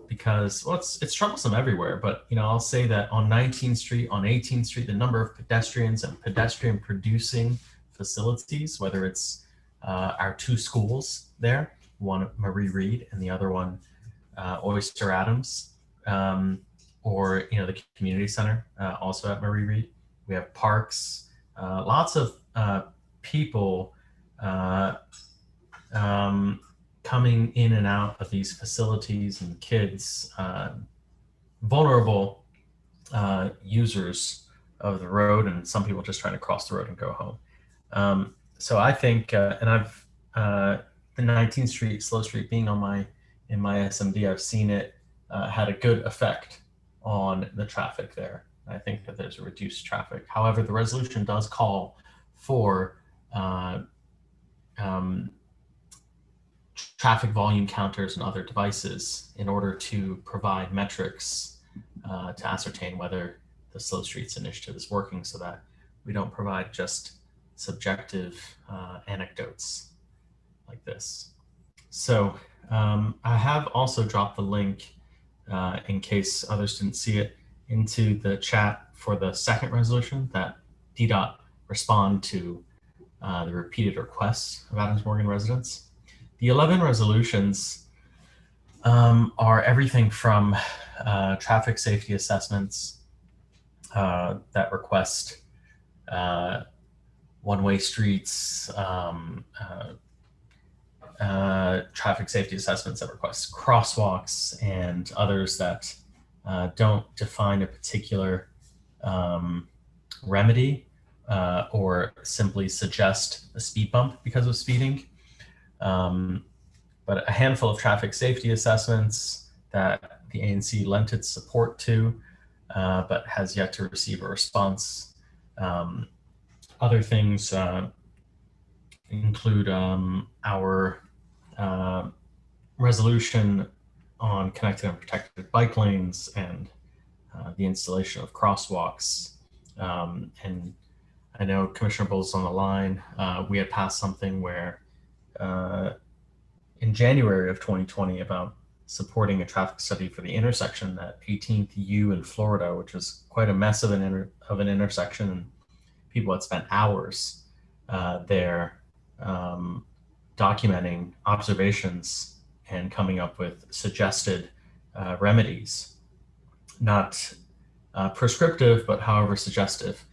because, well, it's troublesome everywhere, but I'll say that on 19th Street, on 18th Street, the number of pedestrians and pedestrian producing facilities, whether it's our two schools there, one at Marie Reed and the other one Oyster Adams, or the community center also at Marie Reed. We have parks, lots of people coming in and out of these facilities, and kids, vulnerable users of the road, and some people just trying to cross the road and go home. So I think, and I've the 19th Street, Slow Street being on in my SMD, I've seen it had a good effect on the traffic there. I think that there's a reduced traffic. However, the resolution does call for traffic volume counters and other devices in order to provide metrics to ascertain whether the Slow Streets initiative is working, so that we don't provide just subjective anecdotes like this. So I have also dropped the link in case others didn't see it into the chat for the second resolution, that DDOT respond to the repeated requests of Adams Morgan residents. The 11 resolutions are everything from traffic safety assessments that request one-way streets, traffic safety assessments that request crosswalks, and others that don't define a particular remedy or simply suggest a speed bump because of speeding. But a handful of traffic safety assessments that the ANC lent its support to, but has yet to receive a response. Other things include our resolution on connected and protected bike lanes and the installation of crosswalks. And I know Commissioner Bull's on the line. We had passed something where in January of 2020 about supporting a traffic study for the intersection at 18th U in Florida, which is quite a mess of an intersection, and people had spent hours there documenting observations and coming up with suggested remedies, not prescriptive, but however suggestive.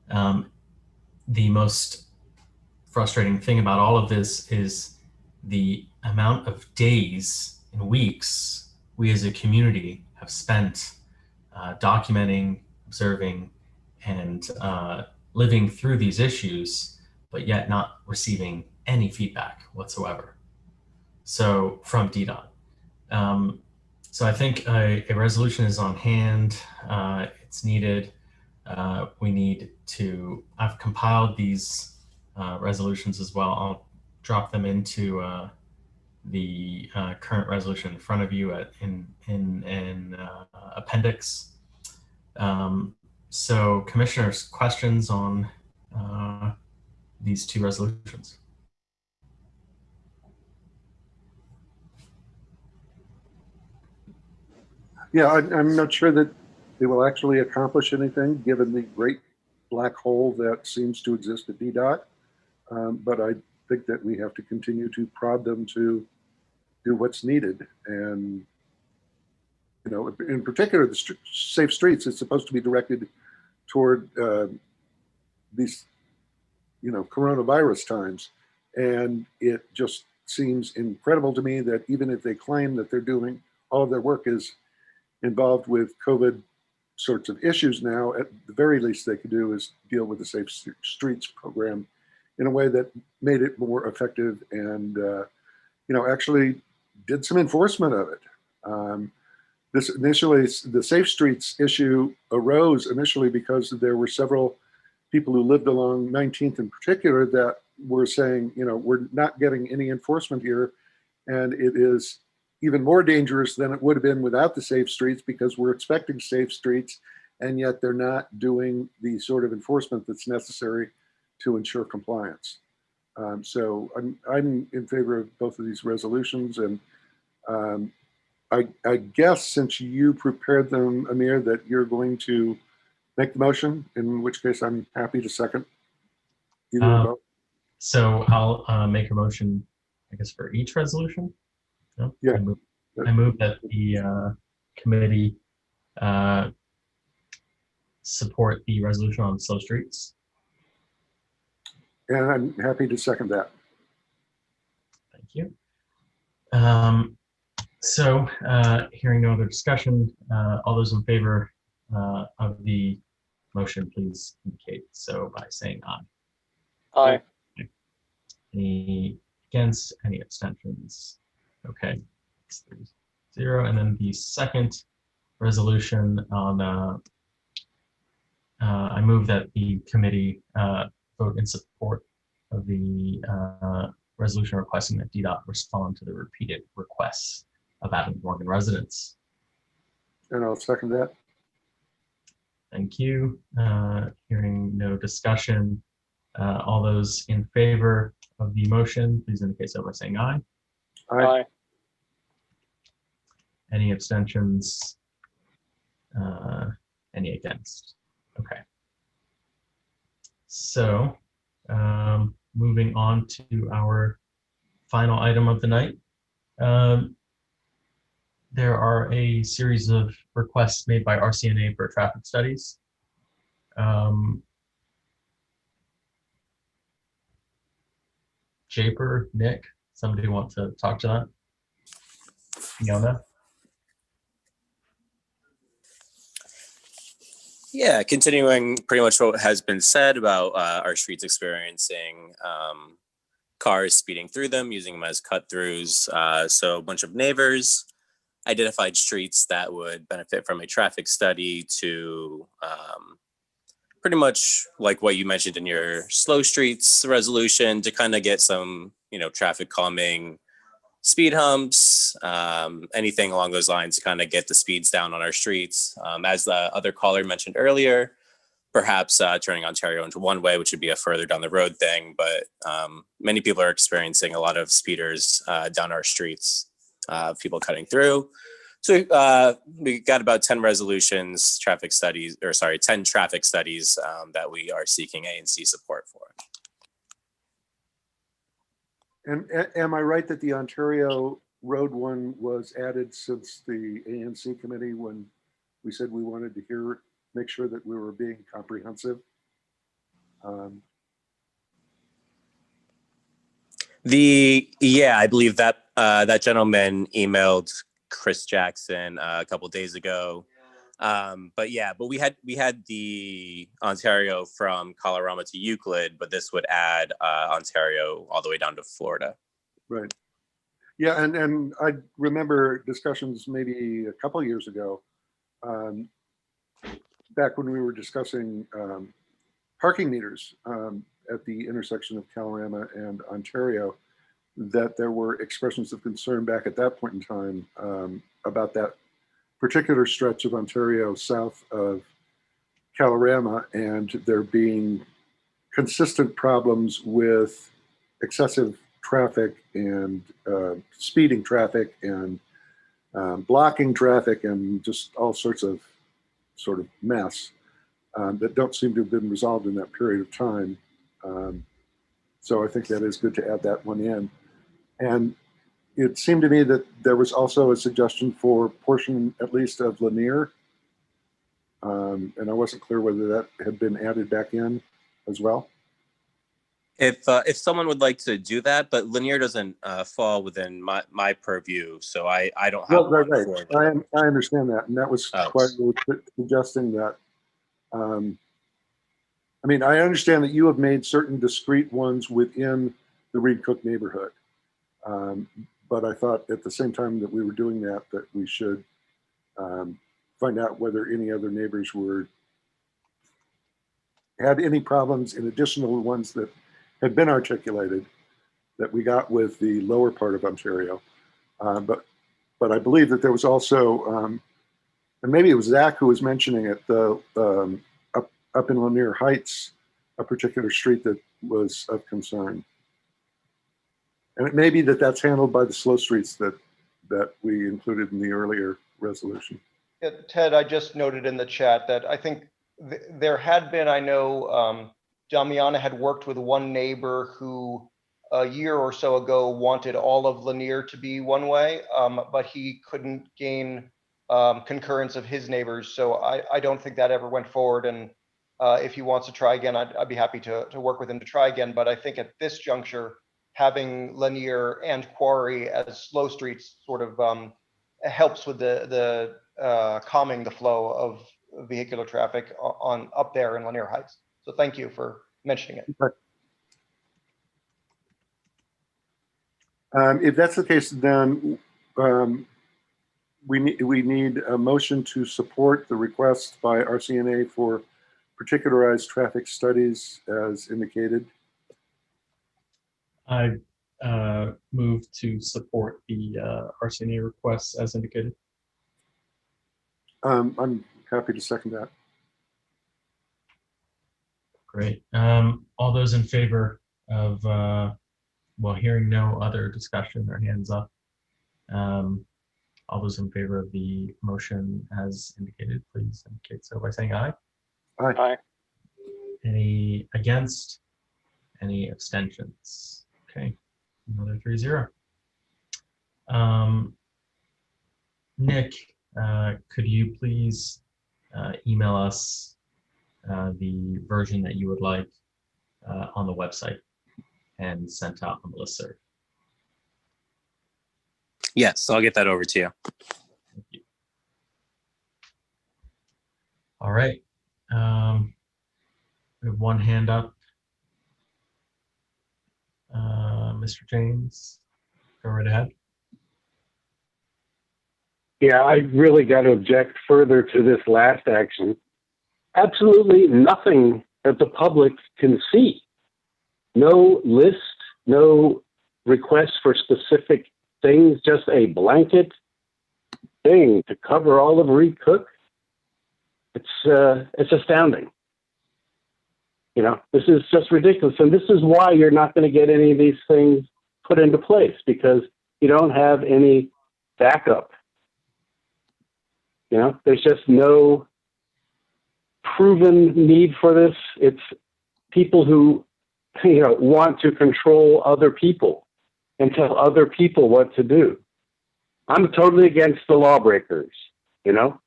The most frustrating thing about all of this is the amount of days and weeks we as a community have spent documenting, observing, and living through these issues, but yet not receiving any feedback whatsoever. So from DDOT. So I think a resolution is on hand. It's needed. We need to, I've compiled these resolutions as well. I'll drop them into the current resolution in front of you in appendix. So commissioners, questions on these two resolutions? Yeah, I'm not sure that they will actually accomplish anything given the great black hole that seems to exist at DDOT. But I think that we have to continue to prod them to do what's needed. And, you know, in particular, the safe streets is supposed to be directed toward these, you know, coronavirus times. And it just seems incredible to me that even if they claim that they're doing all of their work is involved with COVID sorts of issues now, at the very least they could do is deal with the Safe Streets program in a way that made it more effective and, actually did some enforcement of it. This initially, the Safe Streets issue arose initially because there were several people who lived along 19th in particular that were saying, we're not getting any enforcement here, and it is even more dangerous than it would have been without the Safe Streets because we're expecting safe streets, and yet they're not doing the sort of enforcement that's necessary to ensure compliance. So I'm in favor of both of these resolutions, and I guess since you prepared them, Amir, that you're going to make the motion, in which case I'm happy to second either or both. So I'll make a motion, I guess, for each resolution. No? Yeah. I move that the committee support the resolution on slow streets. And I'm happy to second that. Thank you. So hearing no other discussion, all those in favor of the motion, please indicate so by saying aye. Aye. Any against, any abstentions? Okay, it's 3-0. And then the second resolution on, I move that the committee vote in support of the resolution requesting that DDOT respond to the repeated requests of Adams Morgan residents. And I'll second that. Thank you. Hearing no discussion, all those in favor of the motion, please indicate so by saying aye. Aye. Any abstentions? Any against? Okay. So moving on to our final item of the night. There are a series of requests made by RCNA for traffic studies. Japer, Nick, somebody want to talk to that? Fiona? Yeah, continuing pretty much what has been said about our streets experiencing cars speeding through them, using them as cut-throughs. So a bunch of neighbors identified streets that would benefit from a traffic study to pretty much like what you mentioned in your slow streets resolution, to kind of get some, traffic calming, speed humps, anything along those lines to kind of get the speeds down on our streets. As the other caller mentioned earlier, perhaps turning Ontario into one way, which would be a further down the road thing. But many people are experiencing a lot of speeders down our streets, people cutting through. So we got about 10 resolutions, 10 traffic studies that we are seeking ANC support for. And am I right that the Ontario Road one was added since the ANC committee when we said we wanted to make sure that we were being comprehensive? I believe that that gentleman emailed Chris Jackson a couple days ago. But we had the Ontario from Colorado to Euclid, but this would add Ontario all the way down to Florida. Right. Yeah, and I remember discussions maybe a couple of years ago, back when we were discussing parking meters at the intersection of Colorado and Ontario, that there were expressions of concern back at that point in time about that particular stretch of Ontario south of Colorado, and there being consistent problems with excessive traffic and speeding traffic and blocking traffic and just all sorts of sort of mess that don't seem to have been resolved in that period of time. So I think that is good to add that one in. And it seemed to me that there was also a suggestion for a portion, at least, of Lanier. And I wasn't clear whether that had been added back in as well. If someone would like to do that, but Lanier doesn't fall within my purview, so I don't have Right, one right. for. I understand that, and that was Oh. why we were suggesting that. I mean, I understand that you have made certain discrete ones within the Reed Cook neighborhood, but I thought at the same time that we were doing that, that we should find out whether any other neighbors had any problems in addition to the ones that had been articulated that we got with the lower part of Ontario. But I believe that there was also, and maybe it was Zach who was mentioning it, up in Lanier Heights, a particular street that was of concern. And it may be that that's handled by the slow streets that we included in the earlier resolution. Yeah, Ted, I just noted in the chat that I think there had been, I know Damiana had worked with one neighbor who a year or so ago wanted all of Lanier to be one way, but he couldn't gain concurrence of his neighbors. So I don't think that ever went forward. And if he wants to try again, I'd be happy to work with him to try again. But I think at this juncture, having Lanier and Quarry as slow streets sort of helps with the calming the flow of vehicular traffic on up there in Lanier Heights. So thank you for mentioning it. Okay. If that's the case, then we need a motion to support the request by RCNA for particularized traffic studies as indicated. I move to support the RCNA requests as indicated. I'm happy to second that. Great. All those in favor of, well, hearing no other discussion or hands up, all those in favor of the motion as indicated, please indicate so by saying aye. Aye. Aye. Any against? Any abstentions? Okay, another 3-0. Nick, could you please email us the version that you would like on the website and sent out on the listserv? Yes, I'll get that over to you. Thank you. All right. We have one hand up. Mr. James, go right ahead. Yeah, I really got to object further to this last action. Absolutely nothing that the public can see. No list, no request for specific things, just a blanket thing to cover all of Reed Cook. It's astounding. You know, this is just ridiculous. And this is why you're not going to get any of these things put into place, because you don't have any backup. You know, there's just no proven need for this. It's people who, you know, want to control other people and tell other people what to do. I'm totally against the lawbreakers, you know,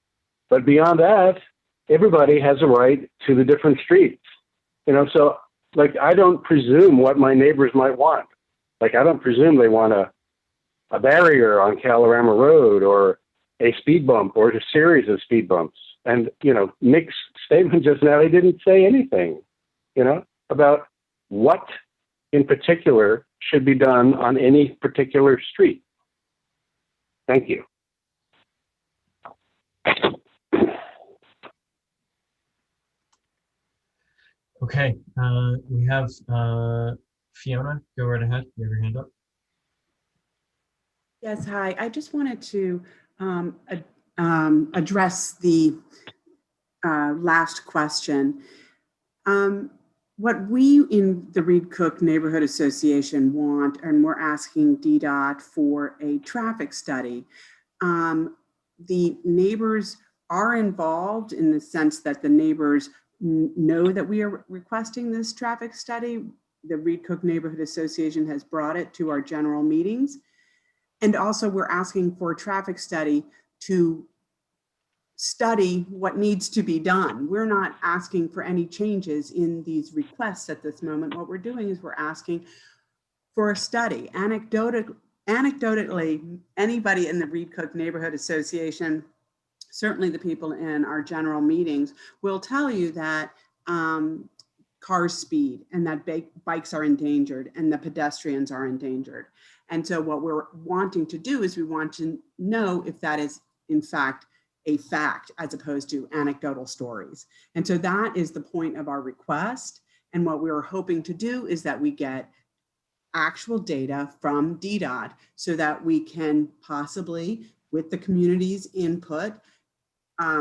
but beyond that, everybody has a right to the different streets, you know. So, like, I don't presume what my neighbors might want. Like, I don't presume they want a barrier on Kalorama Road or a speed bump or a series of speed bumps. And, you know, Nick's statement just now, he didn't say anything, you know, about what in particular should be done on any particular street. Thank you. Okay, we have Fiona, go right ahead. You have your hand up. Yes, hi. I just wanted to address the last question. What we in the Reed Cook Neighborhood Association want, and we're asking DDOT for a traffic study. The neighbors are involved in the sense that the neighbors know that we are requesting this traffic study. The Reed Cook Neighborhood Association has brought it to our general meetings. And also we're asking for a traffic study to study what needs to be done. We're not asking for any changes in these requests at this moment. What we're doing is we're asking for a study. Anecdotally, anybody in the Reed Cook Neighborhood Association, certainly the people in our general meetings, will tell you that cars speed and that bikes are endangered and the pedestrians are endangered. And so what we're wanting to do is we want to know if that is in fact a fact as opposed to anecdotal stories. And so that is the point of our request. And what we were hoping to do is that we get actual data from DDOT so that we can possibly, with the community's input,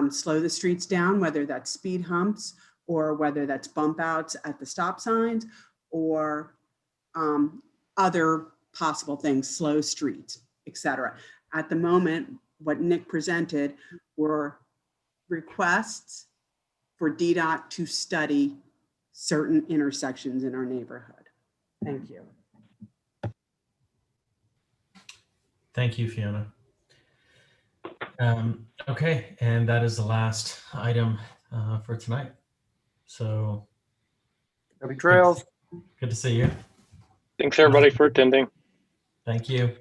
slow the streets down, whether that's speed humps or whether that's bump outs at the stop signs or other possible things, slow streets, etc. At the moment, what Nick presented were requests for DDOT to study certain intersections in our neighborhood. Thank you. Thank you, Fiona. Okay, and that is the last item for tonight. So Happy trails. good to see you. Thanks everybody for attending. Thank you.